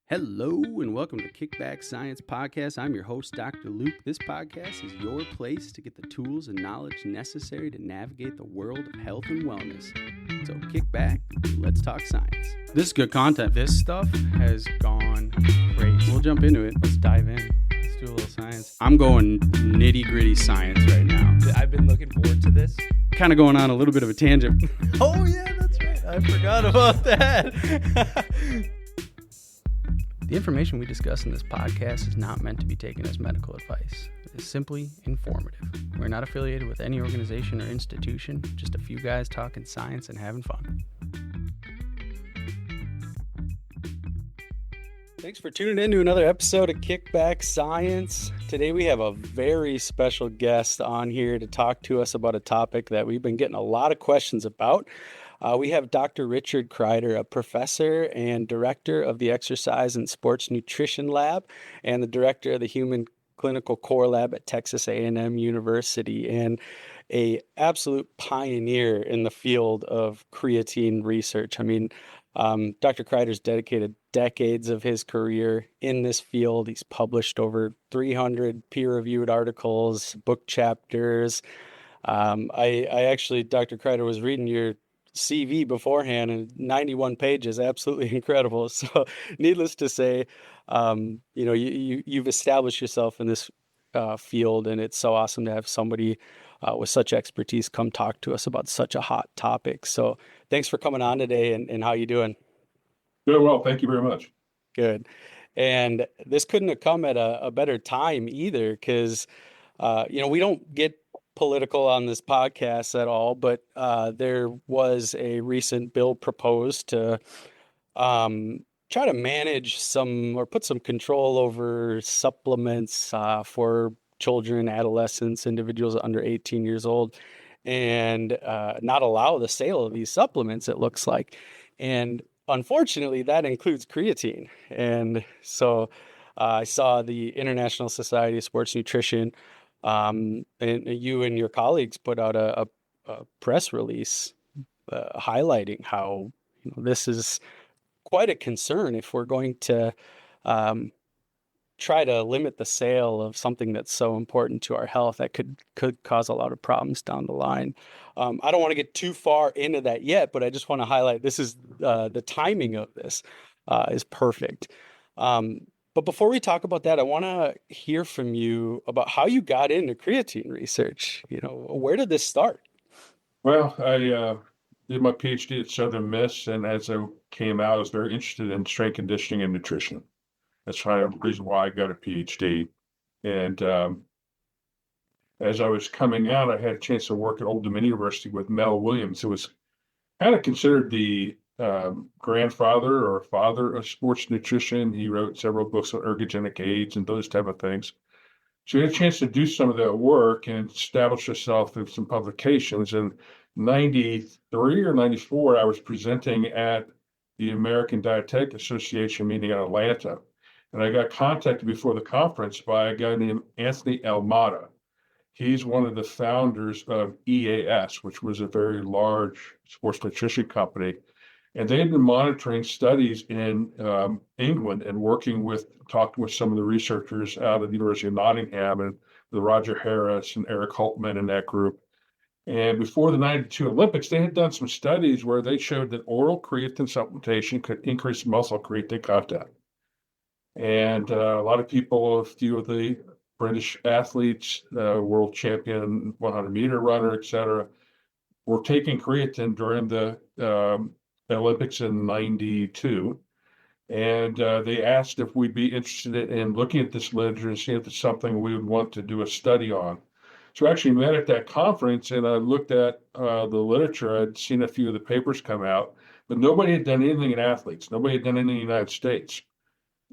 Hello and welcome to Kickback Science Podcast. I'm your host, Dr. Luke. This podcast is your place to get the tools and knowledge necessary to navigate the world of health and wellness. So kick back, let's talk science. This is good content. This stuff has gone crazy. We'll jump into it. Let's dive in. Let's do a little science. I'm going nitty-gritty science right now. I've been looking forward to this. Kind of going on a little bit of a tangent. Oh, yeah, that's right. I forgot about that. The information we discuss in this podcast is not meant to be taken as medical advice. It is simply informative. We're not affiliated with any organization or institution, just a few guys talking science and having fun. Thanks for tuning in to another episode of Kickback Science. Today we have a very special guest on here to talk to us about a topic that we've been getting a lot of questions about. We have Dr. Richard Kreider, a professor and director of the Exercise and Sports Nutrition Lab and the director of the Human Clinical Core Lab at Texas A&M University, and a absolute pioneer in the field of creatine research. I mean, Dr. Kreider's dedicated decades of his career in this field. He's published over 300 peer-reviewed articles, book chapters. I actually, Dr. Kreider, was reading your CV beforehand, and 91 pages, absolutely incredible. So needless to say, you've established yourself in this field, and it's so awesome to have somebody with such expertise come talk to us about such a hot topic. So thanks for coming on today, and how you doing? Doing well. Thank you very much. Good. And this couldn't have come at a better time either, because, we don't get political on this podcast at all, but there was a recent bill proposed to try to manage put some control over supplements for children, adolescents, individuals under 18 years old, and not allow the sale of these supplements, it looks like. And unfortunately, that includes creatine. And so I saw the International Society of Sports Nutrition, and you and your colleagues put out a press release highlighting how this is quite a concern if we're going to try to limit the sale of something that's so important to our health. That could cause a lot of problems down the line. I don't want to get too far into that yet, but I just want to highlight this is the timing of this is perfect. But before we talk about that, I want to hear from you about how you got into creatine research. Where did this start? Well, I did my PhD at Southern Miss, and as I came out, I was very interested in strength conditioning and nutrition. That's kind of the reason why I got a PhD. And as I was coming out, I had a chance to work at Old Dominion University with Mel Williams, who was kind of considered the grandfather or father of sports nutrition. He wrote several books on ergogenic aids and those type of things. So he had a chance to do some of that work and establish himself in some publications. In 93 or 94, I was presenting at the American Dietetic Association meeting in Atlanta. And I got contacted before the conference by a guy named Anthony Almada. He's one of the founders of EAS, which was a very large sports nutrition company. And they had been monitoring studies in England and talking with some of the researchers out of the University of Nottingham and the Roger Harris and Eric Holtman and that group. And before the 92 Olympics, they had done some studies where they showed that oral creatine supplementation could increase muscle creatine content. And a lot of people, a few of the British athletes, world champion 100-meter runner, et cetera, were taking creatine during the Olympics in 92. And they asked if we'd be interested in looking at this literature and seeing if it's something we would want to do a study on. So I actually met at that conference, and I looked at the literature. I'd seen a few of the papers come out, but nobody had done anything in athletes. Nobody had done anything in the United States.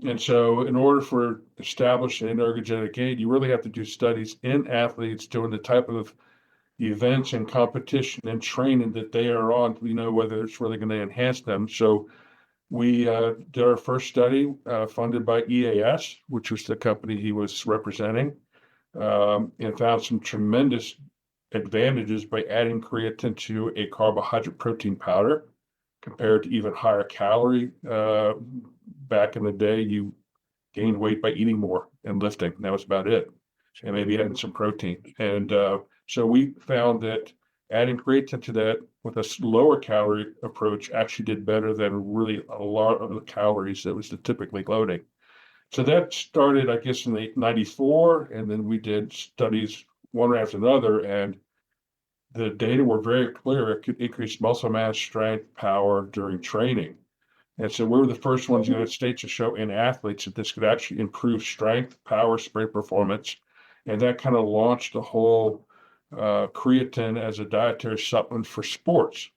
And so in order for establishing an ergogenic aid, you really have to do studies in athletes doing the type of events and competition and training that they are on to know whether it's really going to enhance them. So we did our first study funded by EAS, which was the company he was representing, and found some tremendous advantages by adding creatine to a carbohydrate protein powder compared to even higher calorie. Back in the day, you gained weight by eating more and lifting. That was about it. And maybe adding some protein. And so we found that adding creatine to that with a lower calorie approach actually did better than really a lot of the calories that was typically loading. So that started, I guess, in 94, and then we did studies one after another, and the data were very clear. It could increase muscle mass, strength, power during training. And so we were the first ones in the United States to show in athletes that this could actually improve strength, power, sprint performance. And that kind of launched the whole creatine as a dietary supplement for sports.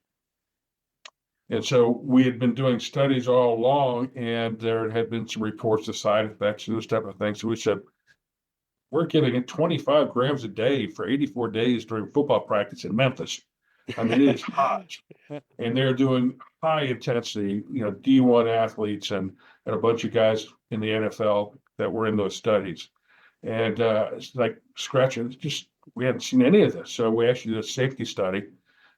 And so we had been doing studies all along, and there had been some reports of side effects and those type of things. So we said, we're giving it 25 grams a day for 84 days during football practice in Memphis. I mean, it is hot. And they're doing high intensity, D1 athletes and a bunch of guys in the NFL that were in those studies. And it's like scratching, we hadn't seen any of this. So we actually did a safety study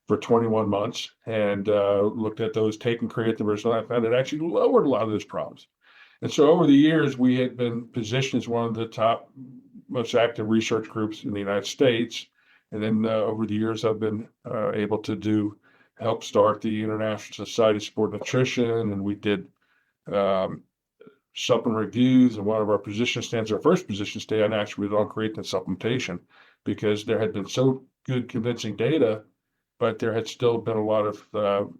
for 21 months and looked at those taking creatine versus not. I found it actually lowered a lot of those problems. And so over the years, we had been positioned as one of the top, most active research groups in the United States. And then over the years, I've been able to help start the International Society of Sport Nutrition, and we did supplement reviews. And one of our position stands, our first position stand, actually was on creatine supplementation, because there had been so good convincing data, but there had still been a lot of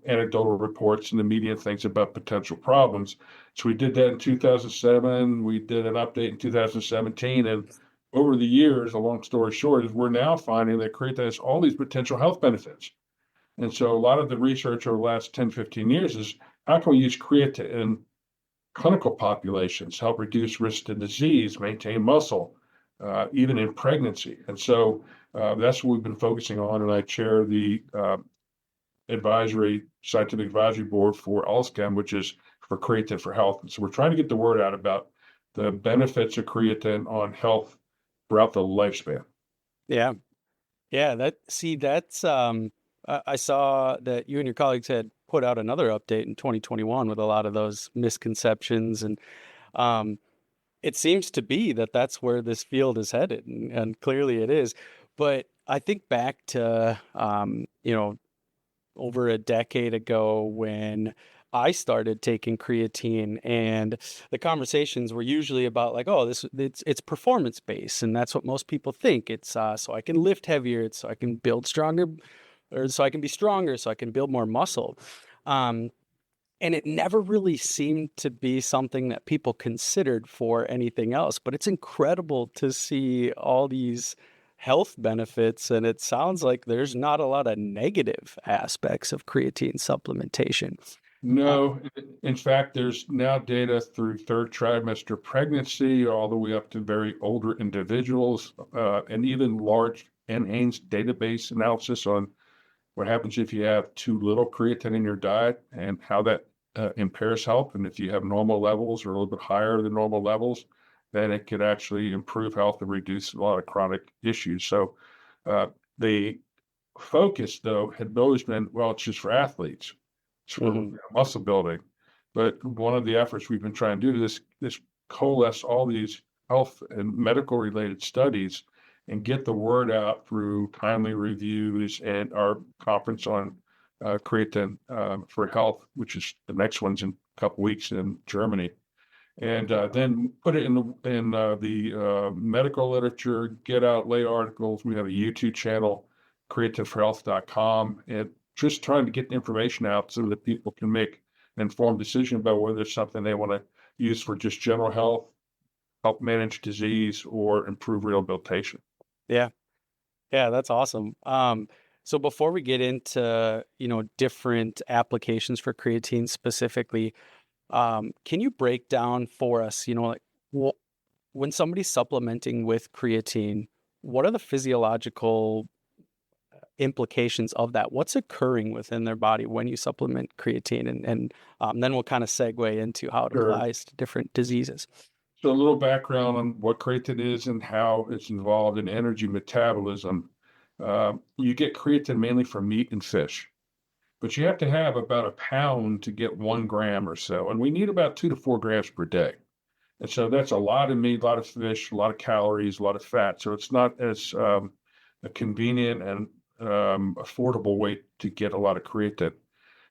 anecdotal reports in the media and things about potential problems. So we did that in 2007. We did an update in 2017, and over the years, a long story short, is we're now finding that creatine has all these potential health benefits. And so a lot of the research over the last 10, 15 years is how can we use creatine in clinical populations, help reduce risk to disease, maintain muscle, even in pregnancy. And so that's what we've been focusing on. And I chair the scientific advisory board for ALSCHEM, which is for creatine for health. And so we're trying to get the word out about the benefits of creatine on health throughout the lifespan. Yeah. That's I saw that you and your colleagues had put out another update in 2021 with a lot of those misconceptions, and it seems to be that that's where this field is headed, and clearly it is. But I think back to over a decade ago when I started taking creatine, and the conversations were usually about like, oh, it's performance based, and that's what most people think. It's so I can lift heavier, it's so I can build stronger, or so I can be stronger, so I can build more muscle. And it never really seemed to be something that people considered for anything else. But it's incredible to see all these health benefits, and it sounds like there's not a lot of negative aspects of creatine supplementation. No, in fact, there's now data through third trimester pregnancy, all the way up to very older individuals, and even large NHANES database analysis on what happens if you have too little creatine in your diet and how that impairs health. And if you have normal levels or a little bit higher than normal levels, then it could actually improve health and reduce a lot of chronic issues. So the focus, though, had always been, well, it's just for athletes. It's for muscle building. But one of the efforts we've been trying to do is this coalesce all these health and medical related studies and get the word out through timely reviews and our conference on creatine for health, which is the next one's in a couple weeks in Germany. And then put it in the medical literature, get out lay articles. We have a YouTube channel, creatineforhealth.com, and just trying to get the information out so that people can make an informed decision about whether it's something they want to use for just general health, help manage disease, or improve rehabilitation. Yeah, that's awesome. So before we get into, different applications for creatine specifically, can you break down for us, when somebody's supplementing with creatine, what are the physiological implications of that? What's occurring within their body when you supplement creatine? And then we'll kind of segue into how it applies to different diseases. So a little background on what creatine is and how it's involved in energy metabolism. You get creatine mainly from meat and fish, but you have to have about a pound to get 1 gram or so. And we need about 2 to 4 grams per day. And so that's a lot of meat, a lot of fish, a lot of calories, a lot of fat. So it's not as a convenient and affordable way to get a lot of creatine.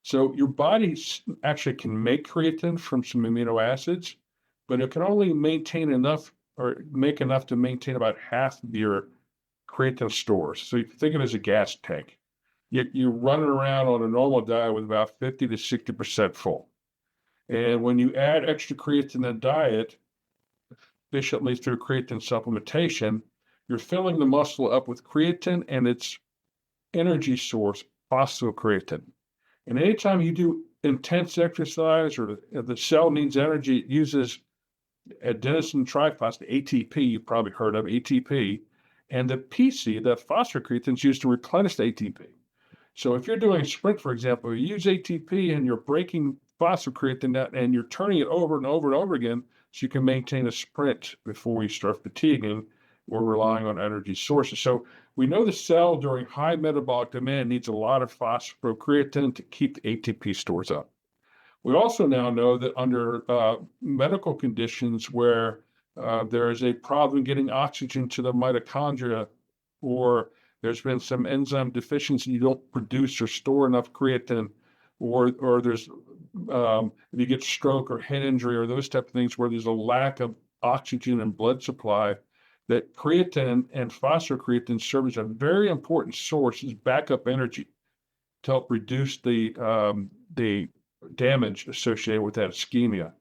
So your body actually can make creatine from some amino acids, but it can only maintain enough or make enough to maintain about half of your creatine stores. So you think of it as a gas tank. You're running around on a normal diet with about 50 to 60% full. And when you add extra creatine in the diet, efficiently through creatine supplementation, you're filling the muscle up with creatine and its energy source, phosphocreatine. And anytime you do intense exercise or the cell needs energy, it uses adenosine triphosphate, ATP, you've probably heard of ATP, and the PC, the phosphocreatine, is used to replenish the ATP. So if you're doing a sprint, for example, you use ATP and you're breaking phosphocreatine and you're turning it over and over and over again so you can maintain a sprint before you start fatiguing or relying on energy sources. So we know the cell during high metabolic demand needs a lot of phosphocreatine to keep the ATP stores up. We also now know that under medical conditions where there is a problem getting oxygen to the mitochondria, or there's been some enzyme deficiency, you don't produce or store enough creatine, or there's if you get stroke or head injury or those type of things where there's a lack of oxygen and blood supply, that creatine and phosphocreatine serve as a very important source as backup energy to help reduce the damage associated with that ischemia.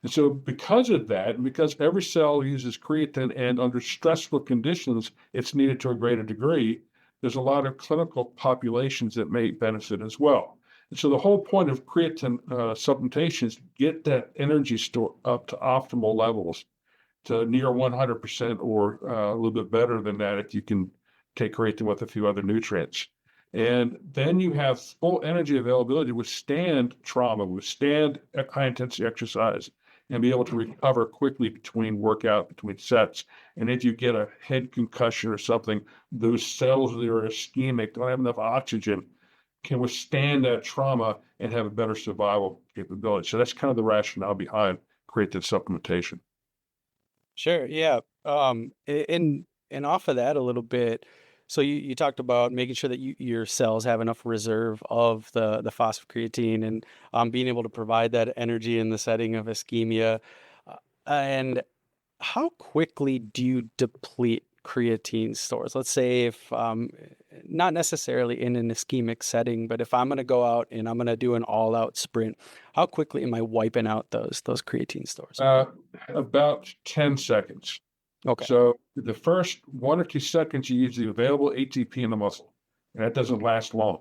And so because of that, and because every cell uses creatine and under stressful conditions, it's needed to a greater degree, there's a lot of clinical populations that may benefit as well. And so the whole point of creatine supplementation is to get that energy store up to optimal levels, to near 100% or a little bit better than that if you can take creatine with a few other nutrients. And then you have full energy availability to withstand trauma, withstand high intensity exercise, and be able to recover quickly between sets. And if you get a head concussion or something, those cells that are ischemic, don't have enough oxygen, can withstand that trauma and have a better survival capability. So that's kind of the rationale behind creatine supplementation. Sure. Yeah. And off of that a little bit. So you talked about making sure that your cells have enough reserve of the phosphocreatine and being able to provide that energy in the setting of ischemia. And how quickly do you deplete creatine stores? Let's say if not necessarily in an ischemic setting, but if I'm going to go out and I'm going to do an all-out sprint, how quickly am I wiping out those creatine stores? About 10 seconds. Okay. So the first 1 or 2 seconds, you use the available ATP in the muscle, and that doesn't last long.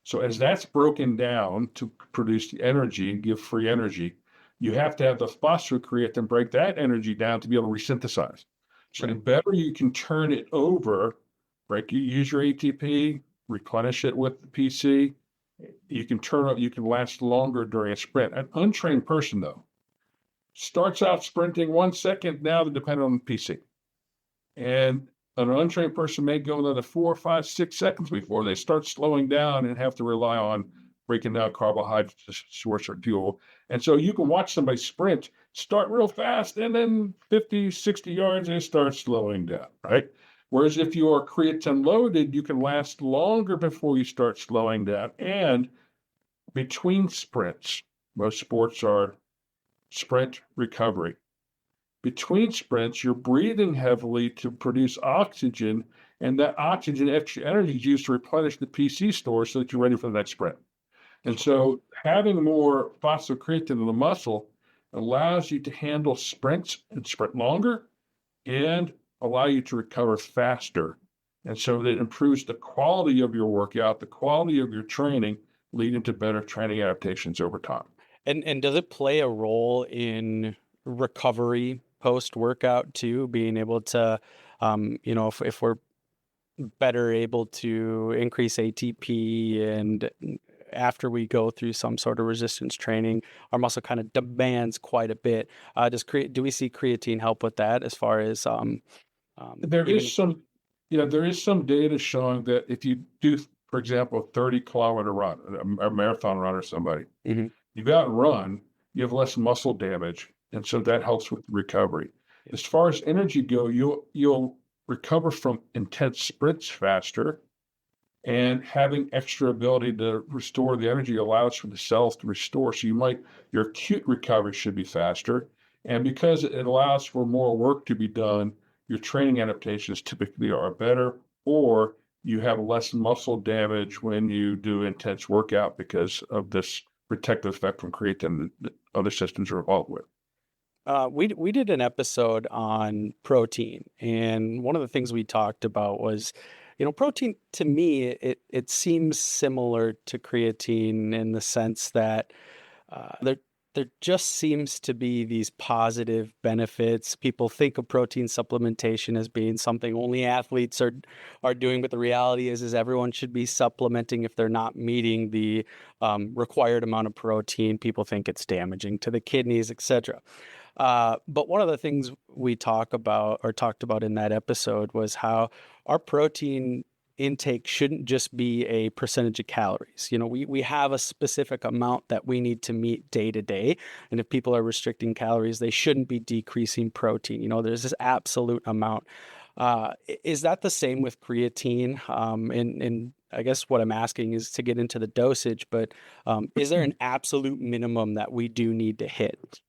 So as that's broken down to produce the energy and give free energy, you have to have the phosphocreatine break that energy down to be able to resynthesize. So the better you can turn it over, use your ATP, replenish it with the PC, you can last longer during a sprint. An untrained person, though, starts out sprinting 1 second, now they're dependent on the PC. And an untrained person may go another 4, 5, 6 seconds before they start slowing down and have to rely on breaking down carbohydrates to source their fuel. And so you can watch somebody sprint, start real fast, and then 50, 60 yards, they start slowing down, right? Whereas if you are creatine loaded, you can last longer before you start slowing down. And between sprints, most sports are sprint recovery. Between sprints, you're breathing heavily to produce oxygen, and that oxygen, extra energy, is used to replenish the PC store so that you're ready for the next sprint. And so having more phosphocreatine in the muscle allows you to handle sprints and sprint longer and allow you to recover faster. And so that improves the quality of your workout, the quality of your training, leading to better training adaptations over time. And does it play a role in recovery post-workout too, being able to, if we're better able to increase ATP and after we go through some sort of resistance training, our muscle kind of demands quite a bit. Do we see creatine help with that as far as there is some data showing that if you do for example, a 30-kilometer run, a marathon run or somebody. Hmm. You go out and run, you have less muscle damage, and so that helps with recovery. As far as energy go, you'll recover from intense sprints faster, and having extra ability to restore the energy allows for the cells to restore. So your acute recovery should be faster. And because it allows for more work to be done, your training adaptations typically are better, or you have less muscle damage when you do intense workout because of this protective effect from creatine that other systems are involved with. We did an episode on protein, and one of the things we talked about was, protein to me, it seems similar to creatine in the sense that there just seems to be these positive benefits. People think of protein supplementation as being something only athletes are doing, but the reality is everyone should be supplementing if they're not meeting the required amount of protein. People think it's damaging to the kidneys, etc. But one of the things we talked about in that episode was how our protein intake shouldn't just be a percentage of calories. We have a specific amount that we need to meet day to day. And if people are restricting calories, they shouldn't be decreasing protein. There's this absolute amount. Is that the same with creatine? And I guess what I'm asking is to get into the dosage, but is there an absolute minimum that we do need to hit?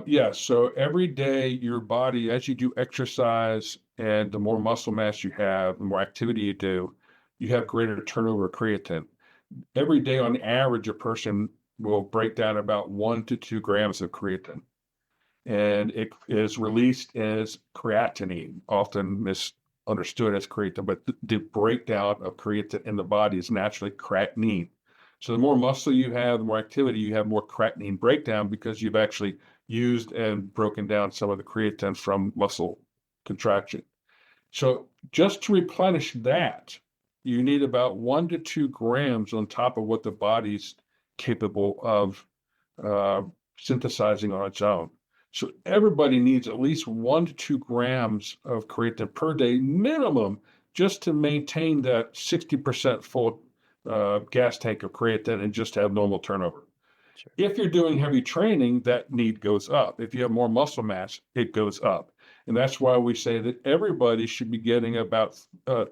Yes. So every day, your body, as you do exercise and the more muscle mass you have, the more activity you do, you have greater turnover of creatine. Every day, on average, a person will break down about 1 to 2 grams of creatine. And it is released as creatinine, often misunderstood as creatine, but the breakdown of creatine in the body is naturally creatinine. So the more muscle you have, the more activity you have, more creatinine breakdown because you've actually used and broken down some of the creatine from muscle contraction. So just to replenish that, you need about 1 to 2 grams on top of what the body's capable of synthesizing on its own. So everybody needs at least 1 to 2 grams of creatine per day minimum just to maintain that 60% full gas tank of creatine and just have normal turnover. Sure. If you're doing heavy training, that need goes up. If you have more muscle mass, it goes up. And that's why we say that everybody should be getting about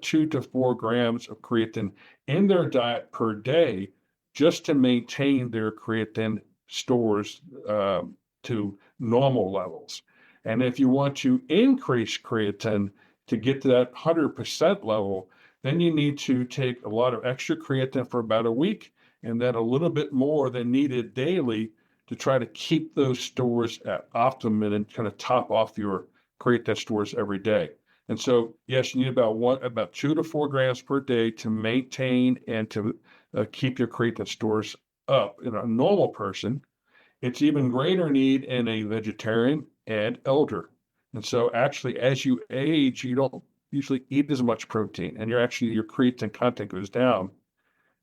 2 to 4 grams of creatine in their diet per day just to maintain their creatine stores to normal levels. And if you want to increase creatine to get to that 100% level, then you need to take a lot of extra creatine for about a week and then a little bit more than needed daily to try to keep those stores at optimum and kind of top off your creatine stores every day. And so, yes, you need about 2 to 4 grams per day to maintain and to keep your creatine stores up. In a normal person, it's even greater need in a vegetarian and elder. And so actually, as you age, you don't usually eat as much protein and your creatine content goes down,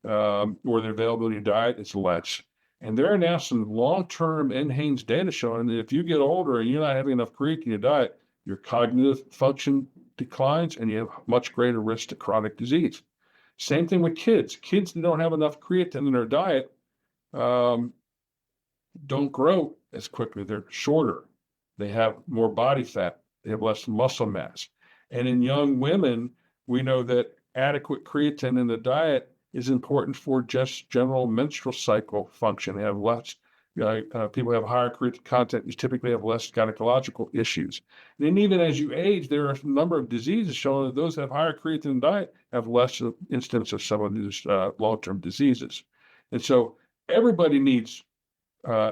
or the availability of diet is less. And there are now some long-term NHANES data showing that if you get older and you're not having enough creatine in your diet, your cognitive function declines and you have much greater risk to chronic disease. Same thing with kids. Kids that don't have enough creatine in their diet don't grow as quickly. They're shorter. They have more body fat. They have less muscle mass. And in young women, we know that adequate creatine in the diet is important for just general menstrual cycle function. They have less, people who have higher creatine content, you typically have less gynecological issues. And then even as you age, there are a number of diseases showing that those that have higher creatine diet have less incidence of some of these long-term diseases. And so everybody needs,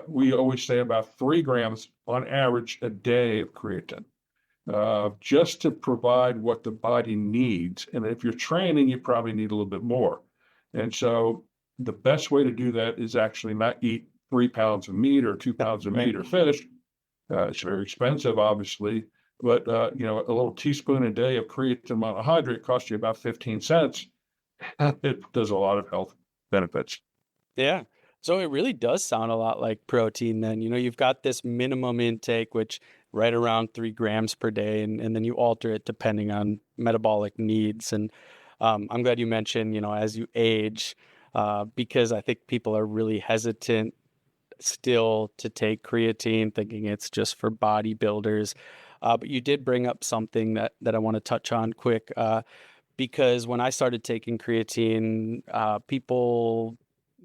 we always say about 3 grams on average a day of creatine. Just to provide what the body needs. And if you're training, you probably need a little bit more. And so the best way to do that is actually not eat 3 pounds of meat or 2 pounds of meat or fish. It's very expensive, obviously, but a little teaspoon a day of creatine monohydrate costs you about 15 cents. It does a lot of health benefits. Yeah. So it really does sound a lot like protein then. You've got this minimum intake, which right around 3 grams per day, and then you alter it depending on metabolic needs. And I'm glad you mentioned, as you age, because I think people are really hesitant still to take creatine, thinking it's just for bodybuilders. But you did bring up something that I want to touch on quick, because when I started taking creatine, people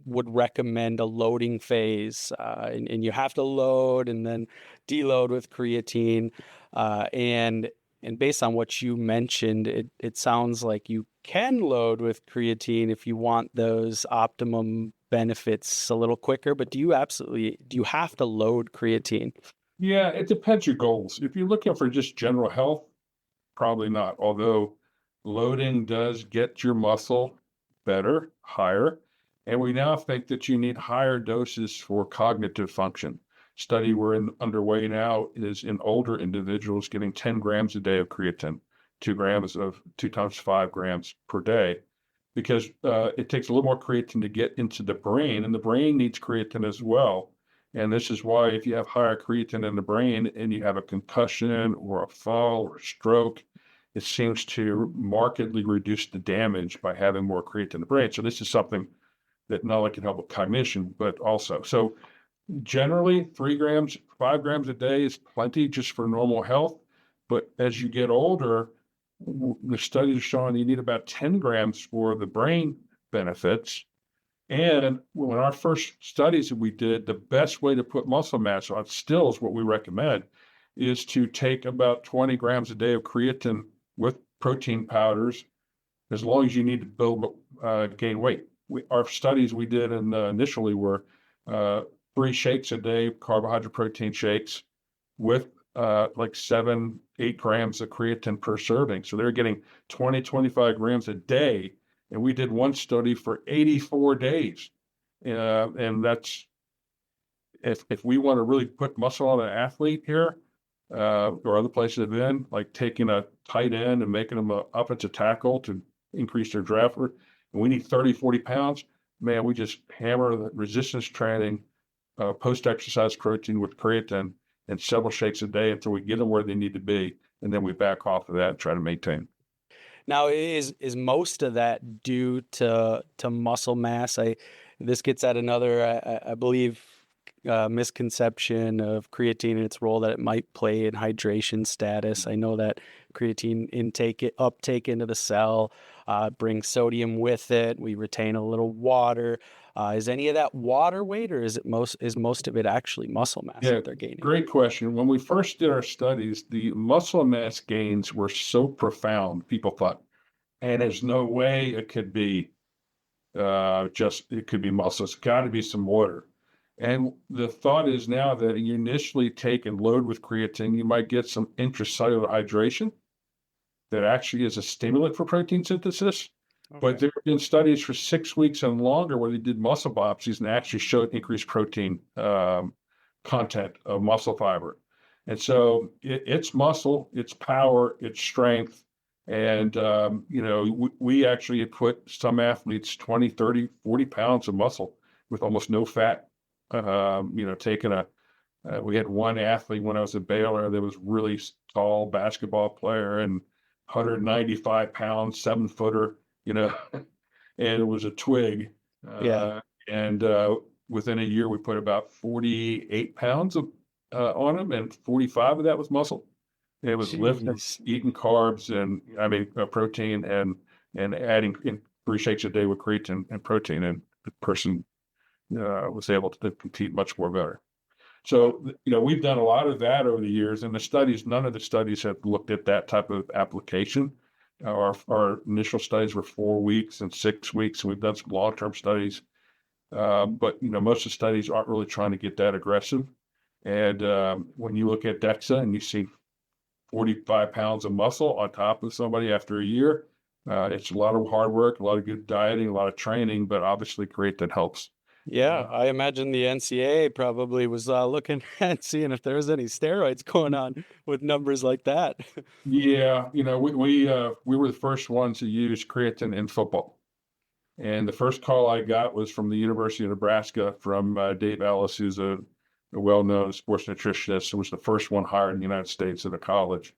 would recommend a loading phase, and you have to load and then deload with creatine. And based on what you mentioned, it sounds like you can load with creatine if you want those optimum benefits a little quicker. But do you have to load creatine? Yeah, it depends your goals. If you're looking for just general health, probably not. Although loading does get your muscle better, higher. And we now think that you need higher doses for cognitive function. Study we're underway now is in older individuals getting 10 grams a day of creatine, 2 grams of 2 times 5 grams per day, because it takes a little more creatine to get into the brain, and the brain needs creatine as well. And this is why if you have higher creatine in the brain and you have a concussion or a fall or a stroke, it seems to markedly reduce the damage by having more creatine in the brain. So this is something that not only can help with cognition, but also. So generally 3 grams, 5 grams a day is plenty just for normal health. But as you get older, the studies are showing you need about 10 grams for the brain benefits. And when our first studies that we did, the best way to put muscle mass on still is what we recommend is to take about 20 grams a day of creatine with protein powders, as long as you need to gain weight. Our studies we did initially were 3 shakes a day, carbohydrate protein shakes with like 7-8 grams of creatine per serving. So they're getting 20-25 grams a day. And we did one study for 84 days. And that's, if we want to really put muscle on an athlete here, or other places have been, like taking a tight end and making them an offensive tackle to increase their draft work, and we need 30, 40 pounds, man, we just hammer the resistance training, post-exercise protein with creatine and several shakes a day until we get them where they need to be. And then we back off of that and try to maintain. Now, is most of that due to muscle mass? This gets at another, I believe, misconception of creatine and its role that it might play in hydration status. I know that creatine uptake into the cell brings sodium with it. We retain a little water. Is any of that water weight, or is most of it actually muscle mass Yeah, that they're gaining? great question. When we first did our studies, the muscle mass gains were so profound, people thought, and there's no way it could be it could be muscle. It's got to be some water. And the thought is now that you initially take and load with creatine, you might get some intracellular hydration that actually is a stimulant for protein synthesis. But there have been studies for 6 weeks and longer where they did muscle biopsies and actually showed increased protein content of muscle fiber. And so it's muscle, it's power, it's strength. And, we actually had put some athletes 20, 30, 40 pounds of muscle with almost no fat. We had one athlete when I was at Baylor that was really tall basketball player and 195 pounds, 7-footer, and it was a twig. Yeah. And within a year, we put about 48 pounds on him, and 45 of that was muscle. It was lifting, eating carbs, and protein, and adding in 3 shakes a day with creatine and protein, and the person was able to compete much more better. So, we've done a lot of that over the years, and none of the studies have looked at that type of application. Our initial studies were 4 weeks and 6 weeks, and we've done some long-term studies. But, most of the studies aren't really trying to get that aggressive. And when you look at DEXA and you see 45 pounds of muscle on top of somebody after a year, it's a lot of hard work, a lot of good dieting, a lot of training, but obviously creatine helps. Yeah, I imagine the NCAA probably was looking at seeing if there was any steroids going on with numbers like that. Yeah, we were the first ones to use creatine in football. And the first call I got was from the University of Nebraska from Dave Ellis, who's a well-known sports nutritionist, who was the first one hired in the United States at a college.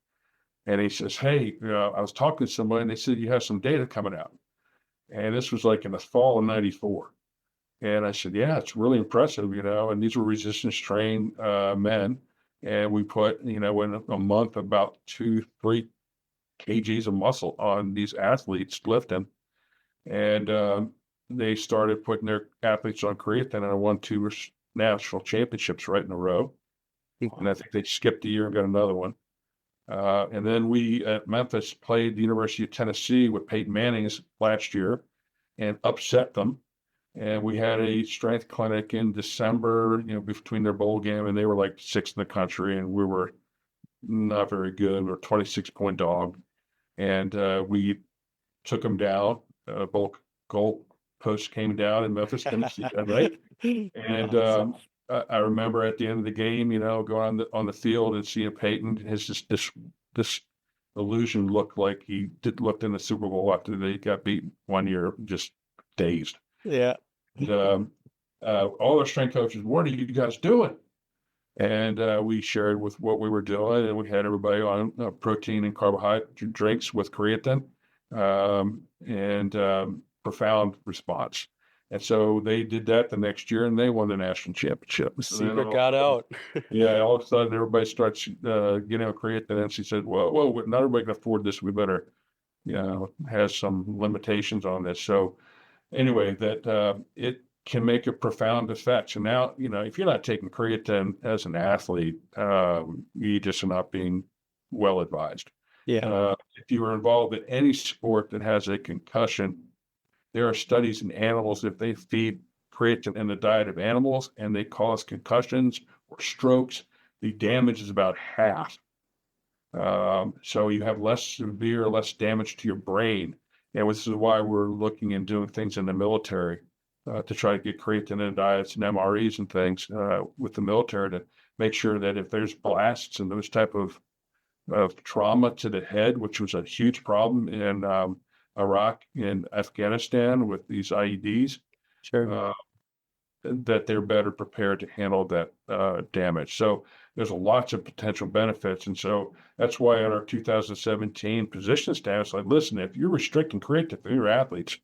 And he says, hey, I was talking to somebody and they said you have some data coming out. And this was like in the fall of 94. And I said, yeah, it's really impressive, and these were resistance trained men. And we put, in a month, about 2-3 kgs of muscle on these athletes lifting. And they started putting their athletes on creatine, and I won 2 national championships right in a row. And I think they skipped a year and got another one. And then we at Memphis played the University of Tennessee with Peyton Manning's last year and upset them. And we had a strength clinic in December, between their bowl game, and they were like 6th in the country, and we were not very good. We were 26-point dog. And we took them down. Both goal posts came down in Memphis, Tennessee, right? And I remember at the end of the game, going on the field and seeing Peyton, this illusion looked like he looked in the Super Bowl after they got beaten one year, just dazed. Yeah. And all our strength coaches, what are you guys doing? And we shared with what we were doing, and we had everybody on protein and carbohydrate drinks with creatine, and profound response. And so they did that the next year, and they won the national championship. The secret got out. Yeah, all of a sudden everybody starts getting a creatine, and she said, "Well, not everybody can afford this. We better, have some limitations on this." So anyway, that it can make a profound effect. So now, if you're not taking creatine as an athlete, you just are not being well advised. Yeah. If you are involved in any sport that has a concussion, there are studies in animals, if they feed creatine in the diet of animals and they cause concussions or strokes, the damage is about half. So you have less damage to your brain. And this is why we're looking and doing things in the military to try to get creatine in diets and MREs and things with the military to make sure that if there's blasts and those type of trauma to the head, which was a huge problem in Iraq and Afghanistan with these IEDs, Sure. that they're better prepared to handle that damage. So there's lots of potential benefits. And so that's why in our 2017 position status, like, listen, if you're restricting creatine for your athletes,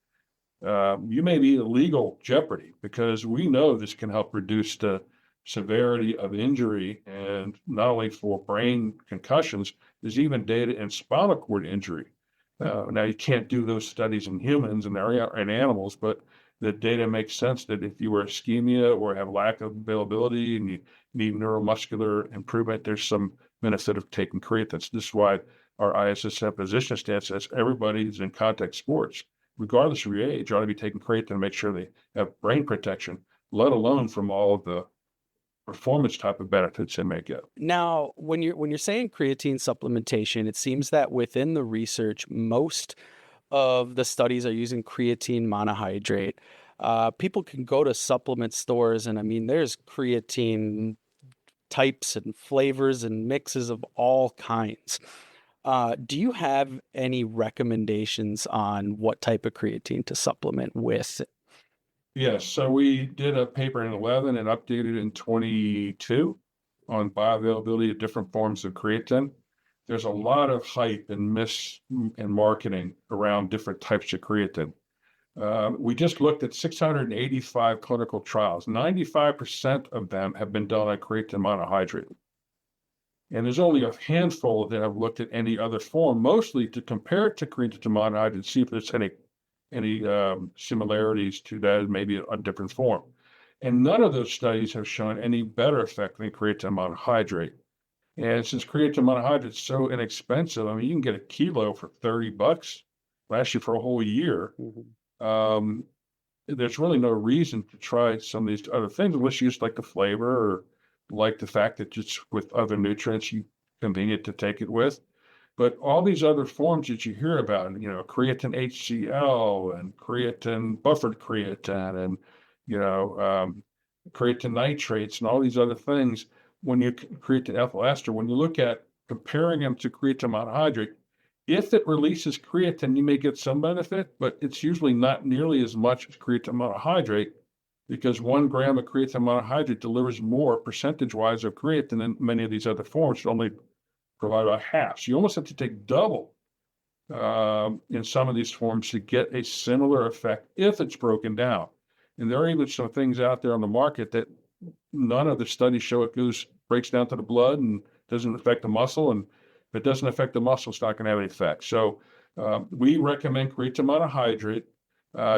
you may be in legal jeopardy, because we know this can help reduce the severity of injury. And not only for brain concussions, there's even data in spinal cord injury. Now, you can't do those studies in humans and in animals, but the data makes sense that if you were ischemia or have lack of availability and you need neuromuscular improvement, there's some benefit of taking creatine. This is why our ISSF position stance says everybody who's in contact sports, regardless of your age, ought to be taking creatine to make sure they have brain protection, let alone from all of the performance type of benefits they may get. Now, when you're saying creatine supplementation, it seems that within the research, most of the studies are using creatine monohydrate. People can go to supplement stores, and I mean, there's creatine types and flavors and mixes of all kinds. Do you have any recommendations on what type of creatine to supplement with? Yes, so we did a paper in 11 and updated in 22 on bioavailability of different forms of creatine. There's a lot of hype and marketing around different types of creatine. We just looked at 685 clinical trials. 95% of them have been done on creatine monohydrate. And there's only a handful that have looked at any other form, mostly to compare it to creatine monohydrate and see if there's any similarities to that, maybe a different form. And none of those studies have shown any better effect than creatine monohydrate. And since creatine monohydrate is so inexpensive, I mean, you can get a kilo for $30, last you for a whole year. Mm-hmm. There's really no reason to try some of these other things unless you just like the flavor or like the fact that just with other nutrients, you convenient to take it with. But all these other forms that you hear about, creatine HCl and creatine, buffered creatine, and, creatine nitrates and all these other things, when you creatine ethyl ester, when you look at comparing them to creatine monohydrate, if it releases creatine, you may get some benefit, but it's usually not nearly as much as creatine monohydrate, because 1 gram of creatine monohydrate delivers more percentage-wise of creatine than many of these other forms, only provide about half. So you almost have to take double in some of these forms to get a similar effect if it's broken down. And there are even some things out there on the market that none of the studies show it breaks down to the blood and doesn't affect the muscle. And if it doesn't affect the muscle, it's not going to have any effect. So we recommend creatine monohydrate.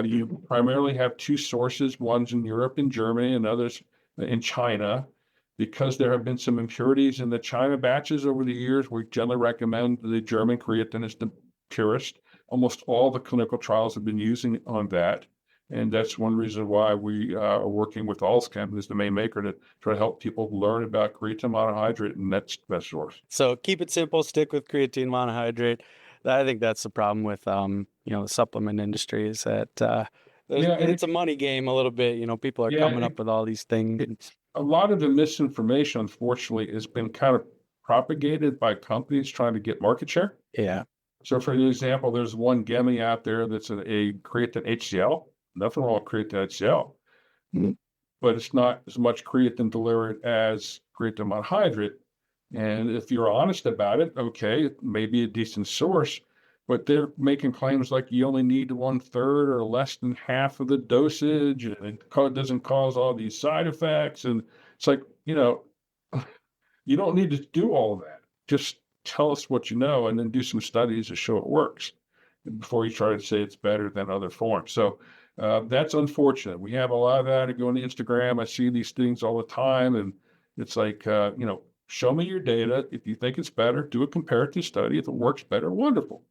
You primarily have two sources, one's in Europe and Germany and others in China. Because there have been some impurities in the China batches over the years, we generally recommend the German creatine is the purest. Almost all the clinical trials have been using on that. And that's one reason why we are working with Allschem, as the main maker, to try to help people learn about creatine monohydrate, and that's the best source. So keep it simple, stick with creatine monohydrate. I think that's the problem with the supplement industry is that it's a money game a little bit. People are coming up with all these things. A lot of the misinformation, unfortunately, has been kind of propagated by companies trying to get market share. Yeah. So, for example, there's one gummy out there that's a creatine HCl. Nothing wrong with creatine HCl, but it's not as much creatine delivered as creatine monohydrate. And if you're honest about it, okay, it may be a decent source, but they're making claims like you only need 1/3 or less than half of the dosage, and it doesn't cause all these side effects. And it's like, you don't need to do all of that. Just tell us what you know and then do some studies to show it works before you try to say it's better than other forms. So that's unfortunate. We have a lot of that. I go on Instagram, I see these things all the time, and it's like, show me your data. If you think it's better, do a comparative study. If it works better, wonderful.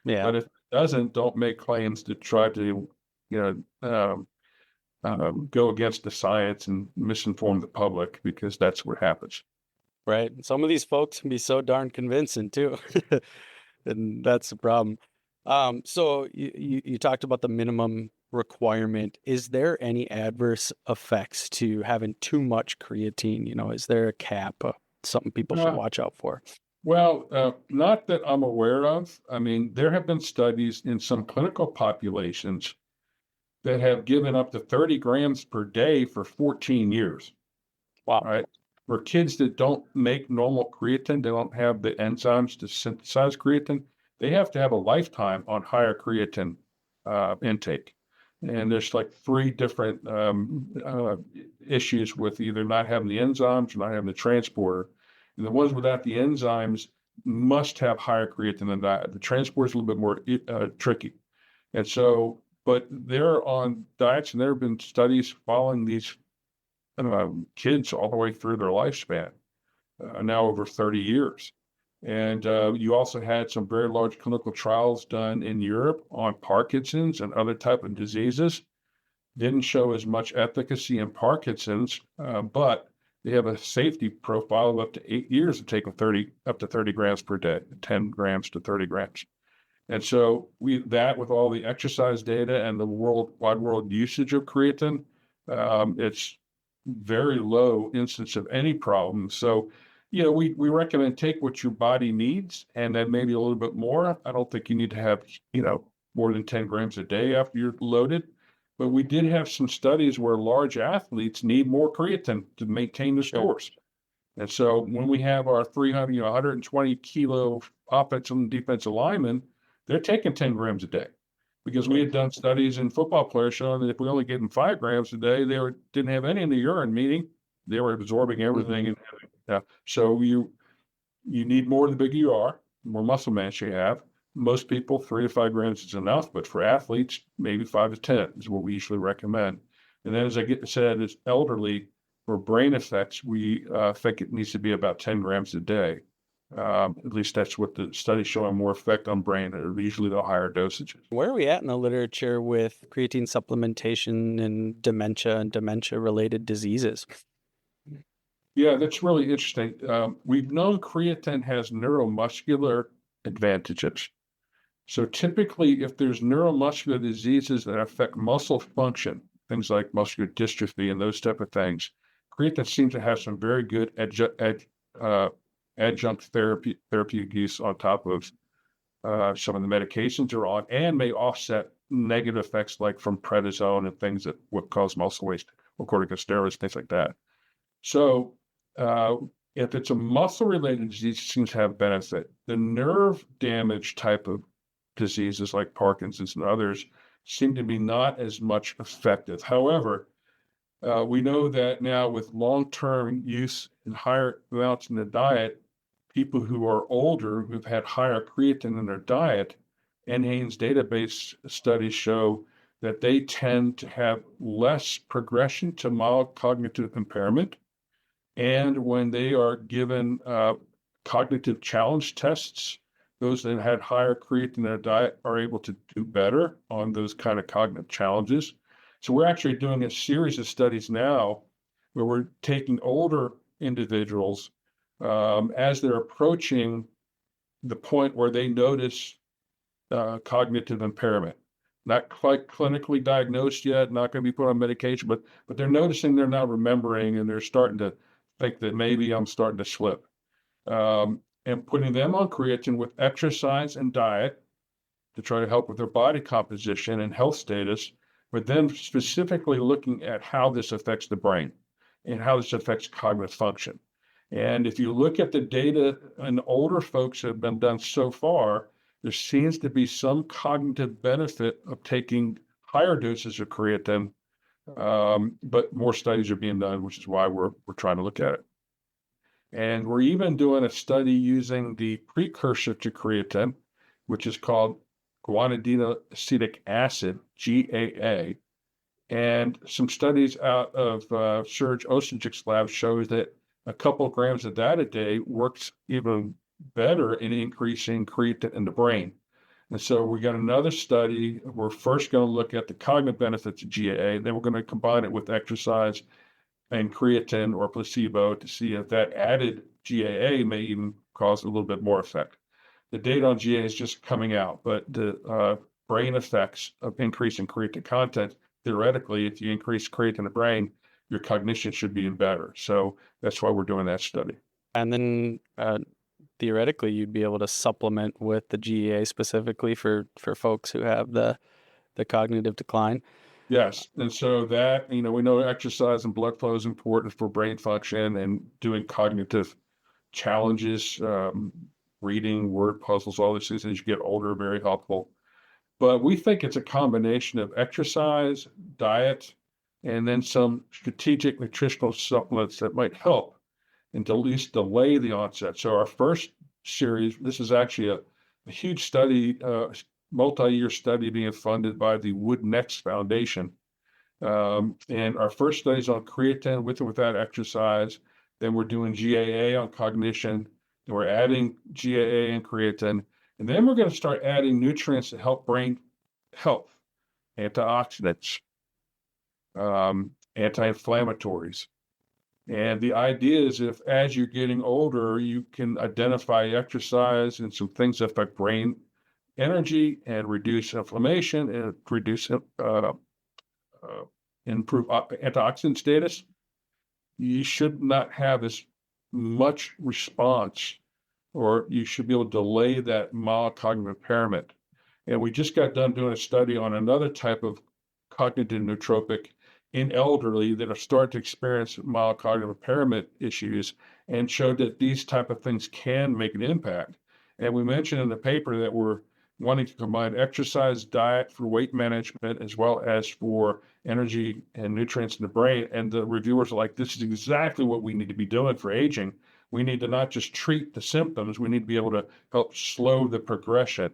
Yeah. But if it doesn't, don't make claims to try to, go against the science and misinform the public, because that's what happens. Right. Some of these folks can be so darn convincing too. And that's the problem. So you talked about the minimum requirement. Is there any adverse effects to having too much creatine? Is there a cap, something people should watch out for? Well, not that I'm aware of. I mean, there have been studies in some clinical populations that have given up to 30 grams per day for 14 years. Wow. Right? For kids that don't make normal creatine, they don't have the enzymes to synthesize creatine, they have to have a lifetime on higher creatine intake. And there's like 3 different issues with either not having the enzymes or not having the transporter. And the ones without the enzymes must have higher creatine than that. The transport is a little bit more tricky. And so, but they're on diets, and there have been studies following these kids all the way through their lifespan, now over 30 years. And you also had some very large clinical trials done in Europe on Parkinson's and other type of diseases. Didn't show as much efficacy in Parkinson's, but they have a safety profile of up to 8 years of taking up to 30 grams per day, 10 grams to 30 grams. And so with all the exercise data and the wide usage of creatine, it's very low instance of any problem. So, we recommend take what your body needs and then maybe a little bit more. I don't think you need to have, more than 10 grams a day after you're loaded. But we did have some studies where large athletes need more creatine to maintain the stores. And so when we have our 300, 120 kilo offensive and defensive linemen, they're taking 10 grams a day, because we had done studies in football players showing that if we only gave them 5 grams a day, they didn't have any in the urine, meaning they were absorbing everything. So you need more the bigger you are, the more muscle mass you have. Most people, 3 to 5 grams is enough, but for athletes, maybe 5 to 10 is what we usually recommend. And then, as I said, as elderly, for brain effects, we think it needs to be about 10 grams a day. At least that's what the studies showing more effect on brain are usually the higher dosages. Where are we at in the literature with creatine supplementation and dementia-related diseases? Yeah, that's really interesting. We've known creatine has neuromuscular advantages. So typically, if there's neuromuscular diseases that affect muscle function, things like muscular dystrophy and those type of things, creatine seems to have some very good adjunct therapeutic use on top of some of the medications are on, and may offset negative effects like from prednisone and things that would cause muscle waste or corticosteroids, things like that. So If it's a muscle-related disease, it seems to have benefit. The nerve damage type of diseases like Parkinson's and others seem to be not as much effective. However, we know that now with long-term use in higher amounts in the diet, people who are older, who've had higher creatine in their diet, NHANES database studies show that they tend to have less progression to mild cognitive impairment. And when they are given cognitive challenge tests, those that had higher creatine in their diet are able to do better on those kind of cognitive challenges. So we're actually doing a series of studies now where we're taking older individuals as they're approaching the point where they notice cognitive impairment. Not quite clinically diagnosed yet, not going to be put on medication, but they're noticing they're not remembering and they're starting to think that maybe I'm starting to slip. And putting them on creatine with exercise and diet to try to help with their body composition and health status, but then specifically looking at how this affects the brain and how this affects cognitive function. And if you look at the data in older folks that have been done so far, there seems to be some cognitive benefit of taking higher doses of creatine, but more studies are being done, which is why we're trying to look at it. And we're even doing a study using the precursor to creatine, which is called guanidinoacetic acid, GAA. And some studies out of Serge Osijek's lab shows that a couple of grams of that a day works even better in increasing creatine in the brain. And so we got another study. We're first going to look at the cognitive benefits of GAA, then we're going to combine it with exercise and creatine or placebo to see if that added GAA may even cause a little bit more effect. The data on GAA is just coming out, but the brain effects of increasing creatine content, theoretically, if you increase creatine in the brain, your cognition should be better. So that's why we're doing that study. And then theoretically, you'd be able to supplement with the GEA specifically for folks who have the cognitive decline. Yes. And so that, we know exercise and blood flow is important for brain function and doing cognitive challenges, reading, word puzzles, all these things as you get older are very helpful. But we think it's a combination of exercise, diet, and then some strategic nutritional supplements that might help and to at least delay the onset. So our first series, this is actually a huge study, multi-year study being funded by the Wood Next Foundation. And our first study is on creatine with or without exercise. Then we're doing GAA on cognition. Then we're adding GAA and creatine. And then we're going to start adding nutrients to help brain health, antioxidants, anti-inflammatories. And the idea is if as you're getting older, you can identify exercise and some things that affect brain energy and reduce inflammation and reduce improve antioxidant status, you should not have as much response, or you should be able to delay that mild cognitive impairment. And we just got done doing a study on another type of cognitive nootropic in elderly that have started to experience mild cognitive impairment issues and showed that these type of things can make an impact. And we mentioned in the paper that we're wanting to combine exercise, diet for weight management, as well as for energy and nutrients in the brain. And the reviewers are like, this is exactly what we need to be doing for aging. We need to not just treat the symptoms, we need to be able to help slow the progression.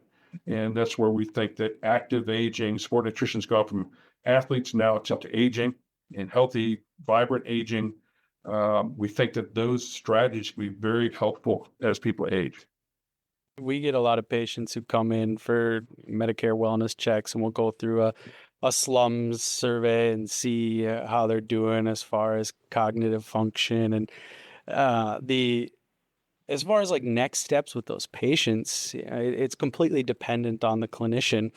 And that's where we think that active aging, sport nutrition's gone from athletes, now it's up to aging and healthy, vibrant aging. We think that those strategies can be very helpful as people age. We get a lot of patients who come in for Medicare wellness checks, and we'll go through a slums survey and see how they're doing as far as cognitive function. And as far as like next steps with those patients, it's completely dependent on the clinician.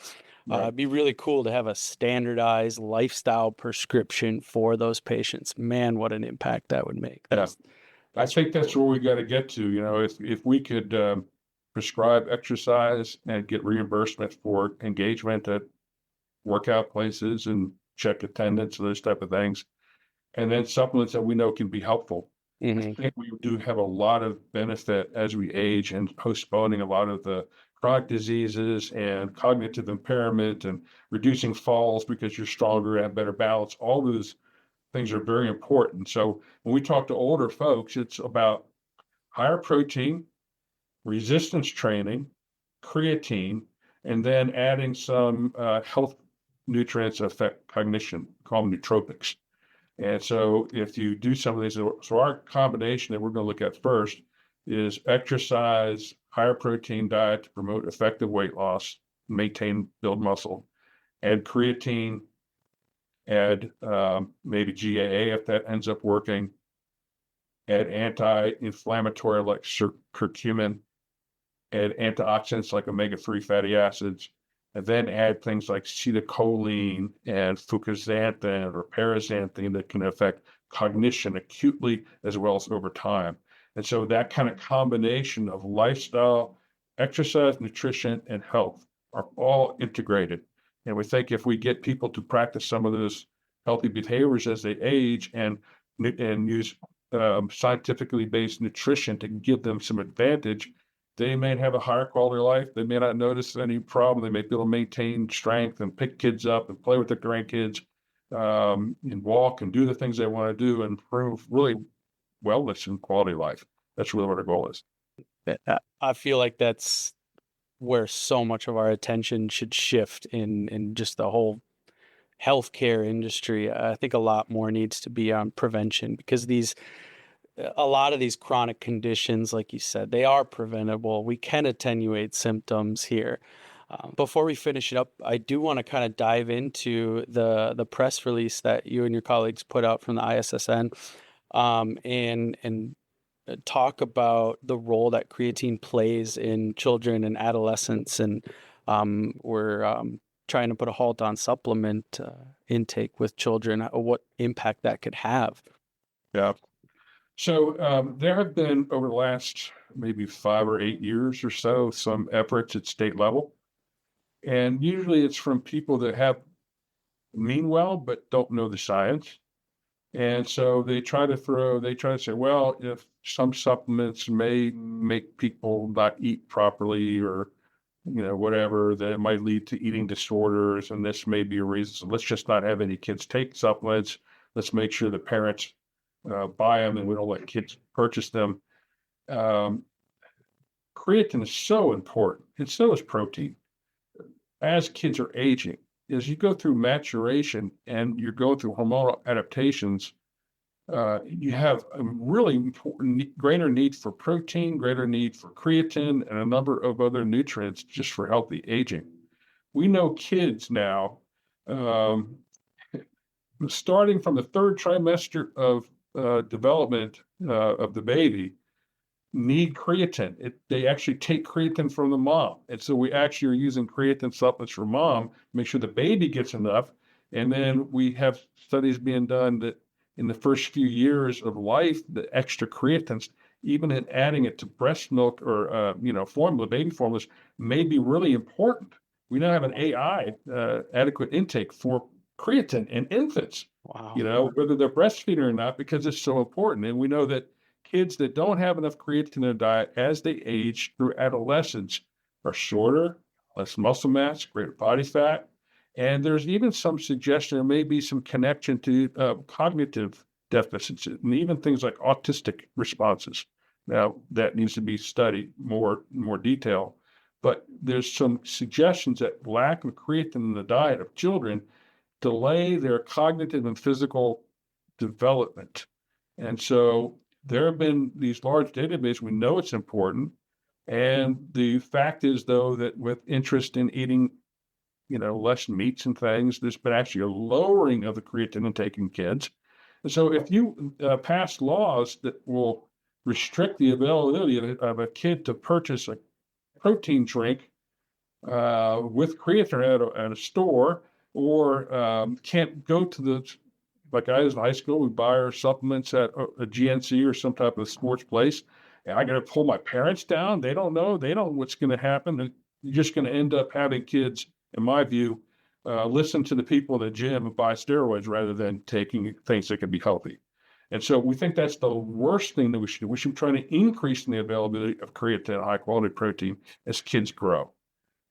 Right. It'd be really cool to have a standardized lifestyle prescription for those patients. Man, what an impact that would make. I think that's where we got to get to. If we could prescribe exercise and get reimbursement for engagement at workout places and check attendance and those type of things, and then supplements that we know can be helpful. I think we do have a lot of benefit as we age and postponing a lot of the chronic diseases and cognitive impairment and reducing falls because you're stronger and have better balance. All those things are very important. So when we talk to older folks, it's about higher protein, resistance training, creatine, and then adding some health nutrients that affect cognition, called nootropics. And so if you do some of these, so our combination that we're going to look at first is exercise, higher protein diet to promote effective weight loss, maintain, build muscle, add creatine, add maybe GAA if that ends up working, add anti-inflammatory like curcumin, add antioxidants like omega-3 fatty acids, and then add things like acetylcholine and fucoxanthin or paraxanthine that can affect cognition acutely as well as over time. And so that kind of combination of lifestyle, exercise, nutrition, and health are all integrated. And we think if we get people to practice some of those healthy behaviors as they age and use scientifically based nutrition to give them some advantage, they may have a higher quality of life. They may not notice any problem. They may be able to maintain strength and pick kids up and play with their grandkids and walk and do the things they want to do and improve really wellness and quality of life. That's really what our goal is. I feel like that's where so much of our attention should shift in just the whole healthcare industry. I think a lot more needs to be on prevention because a lot of these chronic conditions, like you said, they are preventable. We can attenuate symptoms here. Before we finish it up, I do want to kind of dive into the press release that you and your colleagues put out from the ISSN, and talk about the role that creatine plays in children and adolescents. And we're trying to put a halt on supplement intake with children, what impact that could have. Yeah. So there have been over the last maybe 5 or 8 years or so, some efforts at state level. And usually it's from people that mean well, but don't know the science. And so they try to say, well, if some supplements may make people not eat properly or, whatever, that might lead to eating disorders. And this may be a reason. So let's just not have any kids take supplements. Let's make sure the parents buy them and we don't let kids purchase them. Creatine is so important, and so is protein. As kids are aging, as you go through maturation and you're going through hormonal adaptations, you have a really important, greater need for protein, greater need for creatine, and a number of other nutrients just for healthy aging. We know kids now, starting from the third trimester of development of the baby, need creatine. They actually take creatine from the mom. And so we actually are using creatine supplements for mom, make sure the baby gets enough. And then we have studies being done that in the first few years of life, the extra creatines, even in adding it to breast milk or, formula, baby formulas, may be really important. We now have an AI, adequate intake for creatine in infants. Wow. Whether they're breastfeeding or not, because it's so important. And we know that kids that don't have enough creatine in their diet as they age through adolescence are shorter, less muscle mass, greater body fat. And there's even some suggestion there may be some connection to cognitive deficits and even things like autistic responses. Now, that needs to be studied more detail. But there's some suggestions that lack of creatine in the diet of children delay their cognitive and physical development. And so there have been these large databases. We know it's important. And the fact is, though, that with interest in eating, less meats and things, there's been actually a lowering of the creatine intake in kids. And so if you pass laws that will restrict the availability of a kid to purchase a protein drink with creatine at a store, or can't go to like I was in high school, we buy our supplements at a GNC or some type of sports place, and I got to pull my parents down. They don't know what's going to happen. And you're just going to end up having kids, in my view, listen to the people at the gym and buy steroids rather than taking things that can be healthy. And so we think that's the worst thing that we should do. We should try to increase the availability of creatine, high quality protein, as kids grow,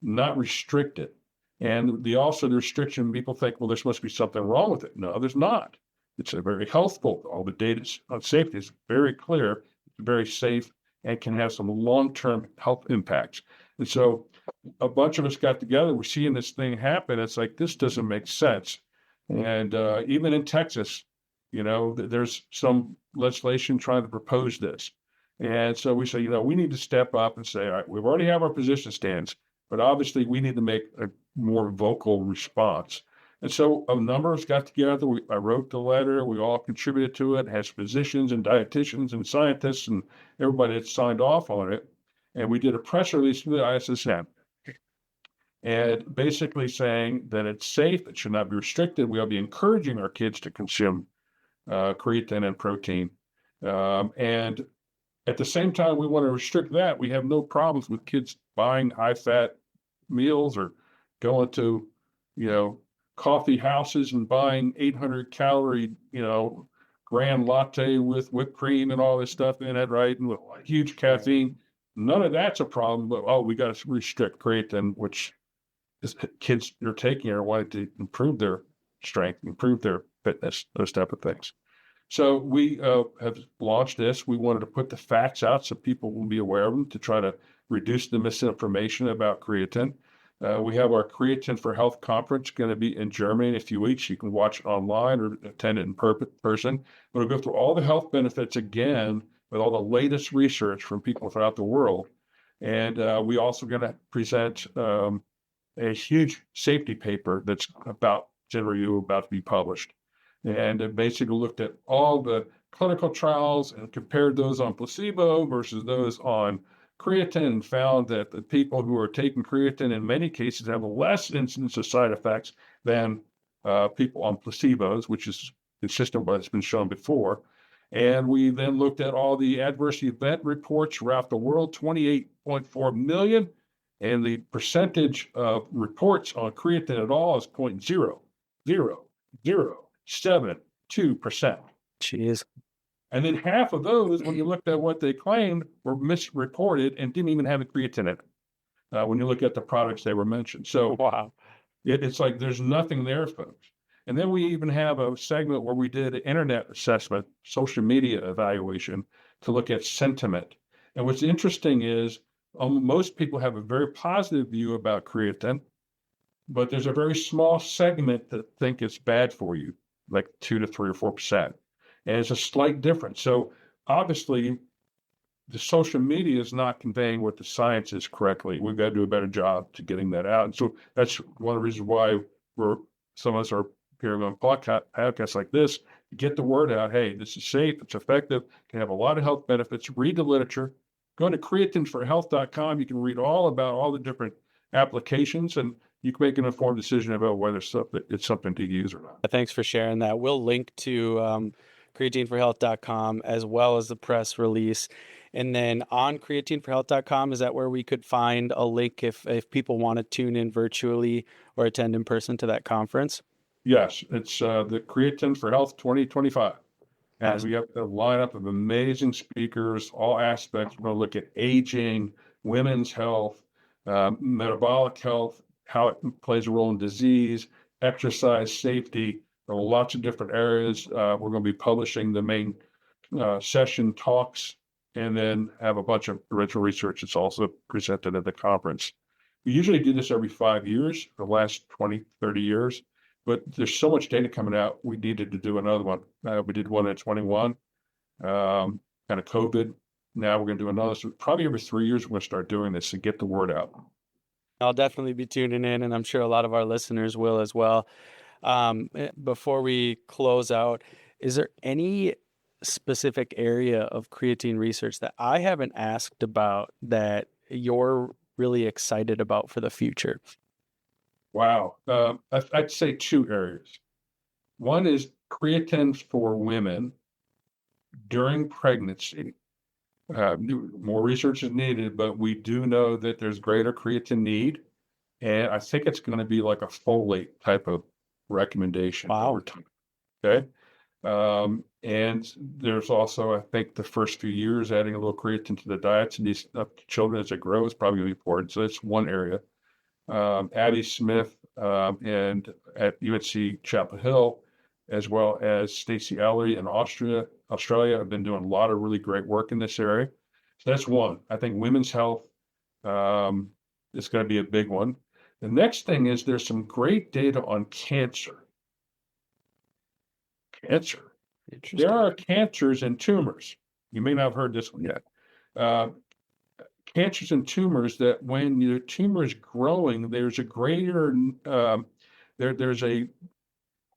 not restrict it. And the restriction, people think, well, there must be something wrong with it. No, there's not. It's a very healthful. All the data on safety is very clear, very safe, and can have some long-term health impacts. And so a bunch of us got together. We're seeing this thing happen. It's like, this doesn't make sense. And even in Texas, there's some legislation trying to propose this. And so we say, we need to step up and say, all right, we've already have our position stands, but obviously we need to make a more vocal response. And so a number of us got together. I wrote the letter. We all contributed to it. It has physicians and dietitians and scientists and everybody that signed off on it. And we did a press release to the ISSM. And basically saying that it's safe, it should not be restricted. We ought to be encouraging our kids to consume creatine and protein. And at the same time, we want to restrict that. We have no problems with kids buying high-fat meals or going to, coffee houses and buying 800-calorie, grand latte with whipped cream and all this stuff in it, right? And with huge caffeine. None of that's a problem, but, we got to restrict creatine, which kids are taking or wanting to improve their strength, improve their fitness, those type of things. So we have launched this. We wanted to put the facts out so people will be aware of them to try to reduce the misinformation about creatine. We have our Creatine for Health conference going to be in Germany in a few weeks. You can watch it online or attend it in person. We'll go through all the health benefits again with all the latest research from people throughout the world. And we also going to present a huge safety paper that's about to be published. And it basically looked at all the clinical trials and compared those on placebo versus those on creatine, and found that the people who are taking creatine in many cases have a less incidence of side effects than people on placebos, which is consistent with what's been shown before. And we then looked at all the adverse event reports throughout the world, 28.4 million. And the percentage of reports on creatine at all is 0.0007.2%. Jeez. And then half of those, when you looked at what they claimed, were misreported and didn't even have a creatine in it when you look at the products they were mentioned. So Wow. it's like there's nothing there, folks. And then we even have a segment where we did an internet assessment, social media evaluation to look at sentiment. And what's interesting is most people have a very positive view about creatine, but there's a very small segment that think it's bad for you, like 2 to 3 or 4%. And it's a slight difference. So obviously, the social media is not conveying what the science is correctly. We've got to do a better job to getting that out. And so that's one of the reasons why some of us are appearing on podcasts like this, to get the word out. Hey, this is safe, it's effective, can have a lot of health benefits. Read the literature. Go to creatineforhealth.com. You can read all about all the different applications, and you can make an informed decision about whether it's something to use or not. Thanks for sharing that. We'll link to creatineforhealth.com as well as the press release. And then on creatineforhealth.com, is that where we could find a link if people want to tune in virtually or attend in person to that conference? Yes, it's the Creatine for Health 2025. And we have a lineup of amazing speakers, all aspects. We're going to look at aging, women's health, metabolic health, how it plays a role in disease, exercise safety. There are lots of different areas. We're going to be publishing the main session talks, and then have a bunch of original research that's also presented at the conference. We usually do this every 5 years, the last 20, 30 years. But there's so much data coming out, we needed to do another one. We did one in 21, kind of COVID. Now we're going to do another. So probably every 3 years, we're going to start doing this and get the word out. I'll definitely be tuning in, and I'm sure a lot of our listeners will as well. Before we close out, is there any specific area of creatine research that I haven't asked about that you're really excited about for the future? Wow. I'd say 2 areas. One is creatine for women during pregnancy. More research is needed, but we do know that there's greater creatine need. And I think it's going to be like a folate type of recommendation Wow. over time. Okay. And there's also, I think, the first few years adding a little creatine to the diets and these children as they grow is probably going to be important. So that's one area. Addie Smith and at UNC Chapel Hill, as well as Stacey Ellery in Australia have been doing a lot of really great work in this area. So that's one. I think women's health is going to be a big one. The next thing is there's some great data on cancer. Cancer. There Interesting. are cancers and tumors. You may not have heard this one yet. Uh, Cancers and tumors that when your tumor is growing, there's a greater there's a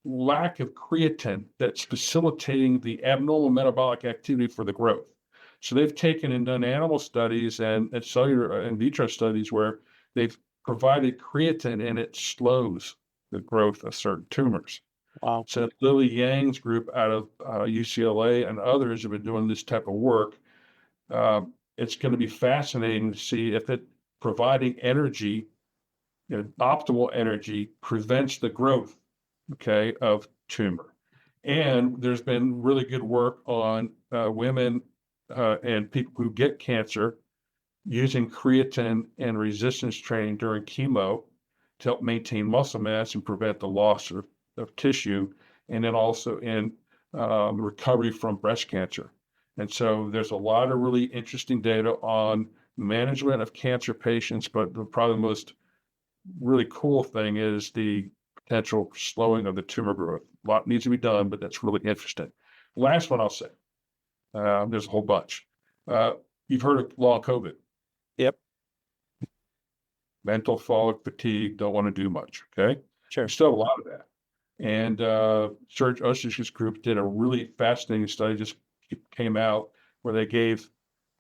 lack of creatine that's facilitating the abnormal metabolic activity for the growth. So they've taken and done animal studies and cellular in vitro studies where they've provided creatine and it slows the growth of certain tumors. Wow. So Lily Yang's group out of UCLA and others have been doing this type of work. It's going to be fascinating to see if it providing energy, optimal energy prevents the growth, okay, of tumor. And there's been really good work on women and people who get cancer using creatine and resistance training during chemo to help maintain muscle mass and prevent the loss of tissue, and then also in recovery from breast cancer. And so there's a lot of really interesting data on management of cancer patients, but probably the most really cool thing is the potential slowing of the tumor growth. A lot needs to be done, but that's really interesting. Last one I'll say, there's a whole bunch. You've heard of long COVID, Yep. mental fog, fatigue, don't want to do much, okay? Sure. We still have a lot of that. And Serge Ostrish's group did a really fascinating study, just came out, where they gave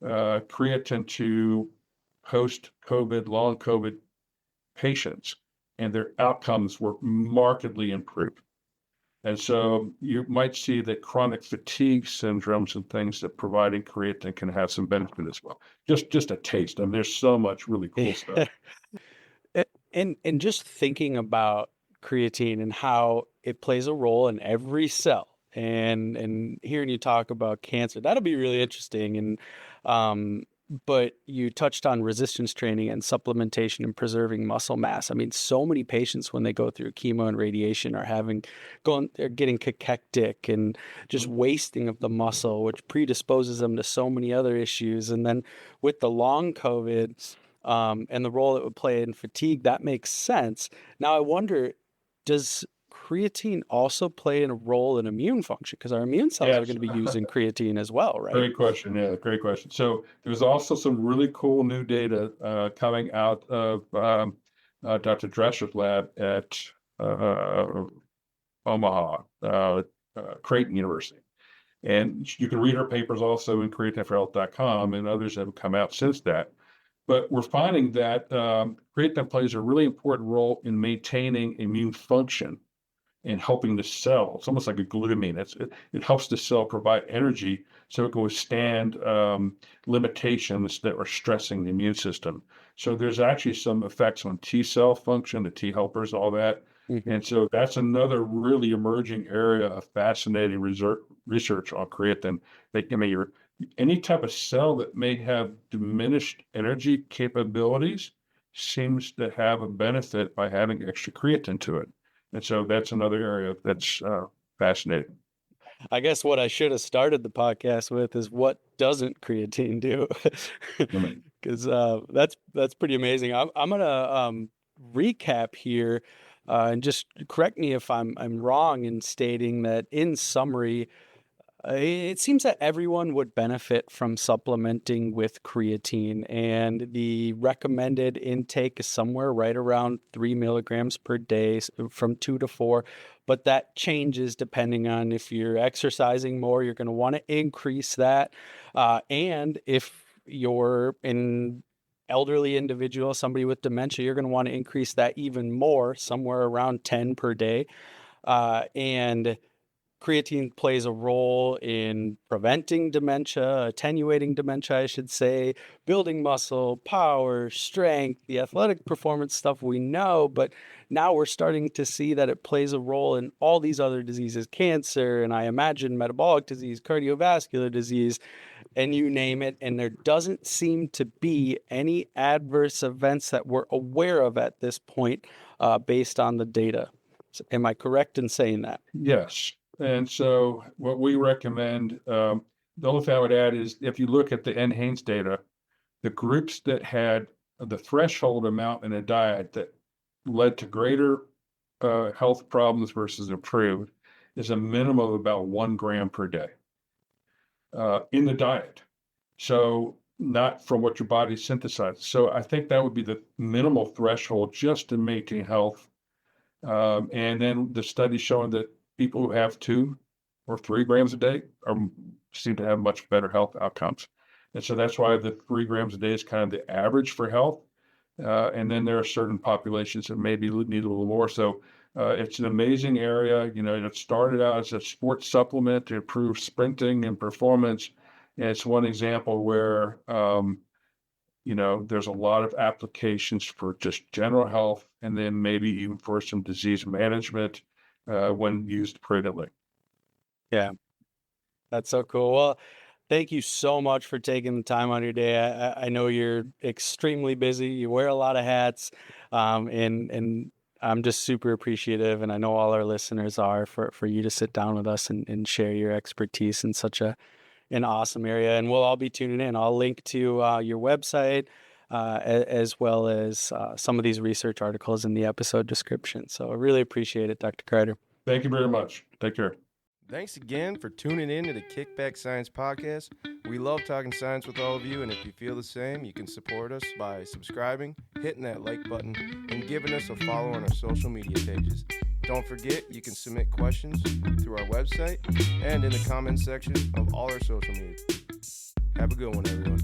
creatine to post-COVID, long COVID patients, and their outcomes were markedly improved. And so you might see that chronic fatigue syndromes and things that providing creatine can have some benefit as well. Just a taste. I mean, there's so much really cool stuff. And just thinking about creatine and how it plays a role in every cell, and hearing you talk about cancer, that'll be really interesting. And but you touched on resistance training and supplementation and preserving muscle mass. I mean, so many patients when they go through chemo and radiation are they're getting cachectic and just wasting of the muscle, which predisposes them to so many other issues. And then with the long COVID, and the role it would play in fatigue, that makes sense. Now I wonder, does creatine also play a role in immune function? Because our immune cells are Yes. going to be using creatine as well, right? Great question. Yeah, great question. So there's also some really cool new data coming out of Dr. Drescher's lab at Omaha, Creighton University. And you can read her papers also in creatineforhealth.com, and others have come out since that. But we're finding that creatine plays a really important role in maintaining immune function and helping the cell. It's almost like a glutamine. It helps the cell provide energy so it can withstand limitations that are stressing the immune system. So there's actually some effects on T cell function, the T helpers, all that. Mhm. And so that's another really emerging area of fascinating research on creatine. Any type of cell that may have diminished energy capabilities seems to have a benefit by having extra creatine to it. And so that's another area that's fascinating. I guess what I should have started the podcast with is what doesn't creatine do? Right. Because that's pretty amazing. I'm gonna recap here, and just correct me if I'm wrong in stating that in summary, it seems that everyone would benefit from supplementing with creatine, and the recommended intake is somewhere right around 3 milligrams per day, from 2 to 4. But that changes depending on if you're exercising more, you're going to want to increase that. And if you're an elderly individual, somebody with dementia, you're going to want to increase that even more, somewhere around 10 per day. And creatine plays a role in preventing dementia, attenuating dementia, I should say, building muscle, power, strength, the athletic performance stuff we know, but now we're starting to see that it plays a role in all these other diseases, cancer, and I imagine metabolic disease, cardiovascular disease, and you name it. And there doesn't seem to be any adverse events that we're aware of at this point based on the data. Am I correct in saying that? Yes. And so what we recommend, the only thing I would add is if you look at the NHANES data, the groups that had the threshold amount in a diet that led to greater health problems versus improved is a minimum of about 1 gram per day in the diet. So not from what your body synthesizes. So I think that would be the minimal threshold just to maintain health. And then the study showing that people who have 2 or 3 grams a day seem to have much better health outcomes. And so that's why the 3 grams a day is kind of the average for health. And then there are certain populations that maybe need a little more. So it's an amazing area. You know, it started out as a sports supplement to improve sprinting and performance. And it's one example where, there's a lot of applications for just general health and then maybe even for some disease management when used prudently. Yeah, that's so cool. Well, thank you so much for taking the time on your day. I know you're extremely busy. You wear a lot of hats, and I'm just super appreciative, and I know all our listeners are for you to sit down with us and share your expertise in such an awesome area. And we'll all be tuning in. I'll link to your website as well as some of these research articles in the episode description. So I really appreciate it, Dr. Kreider. Thank you very much. Take care. Thanks again for tuning in to the Kickback Science podcast. We love talking science with all of you, and if you feel the same, you can support us by subscribing, hitting that like button, and giving us a follow on our social media pages. Don't forget, you can submit questions through our website and in the comments section of all our social media. Have a good one, everyone.